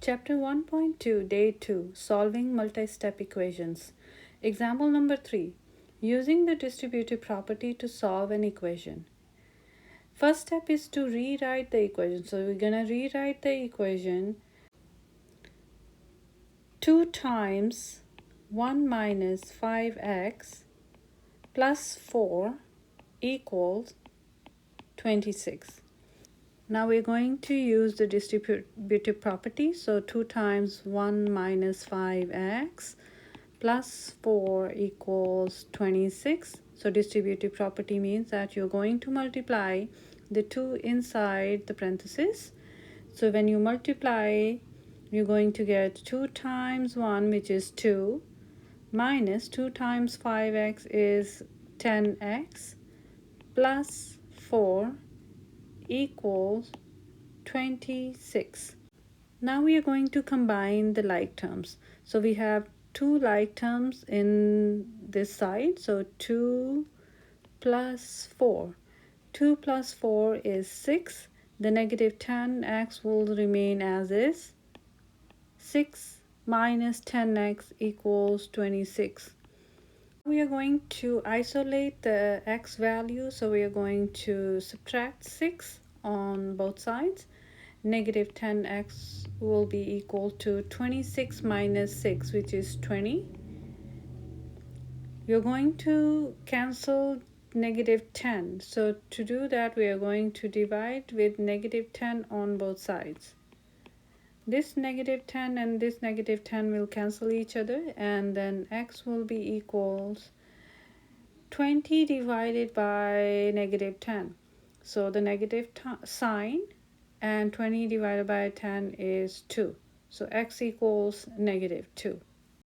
Chapter 1.2, Day 2, Solving Multi-Step Equations. Example number 3, Using the distributive property to solve an equation. First step is to rewrite the equation. So we're going to rewrite the equation 2 times 1 minus 5x plus 4 equals 26. Now we're going to use the distributive property. So 2 times 1 minus 5x plus 4 equals 26. So distributive property means that you're going to multiply the 2 inside the parenthesis. So when you multiply, you're going to get 2 times 1, which is 2, minus 2 times 5x is 10x, plus 4 equals 26. Now we are going to combine the like terms. So we have two like terms in this side. So 2 plus 4. 2 plus 4 is 6. The negative 10x will remain as is. 6 minus 10x equals 26. We are going to isolate the x value. So we are going to subtract 6 on both sides. Negative 10x will be equal to 26 minus 6, which is 20. You're going to cancel negative 10. So to do that, we are going to divide with negative 10 on both sides. This negative 10 and this negative 10 will cancel each other, and then x will be equals 20 divided by negative 10. So the negative sign and 20 divided by 10 is 2. So x equals negative 2.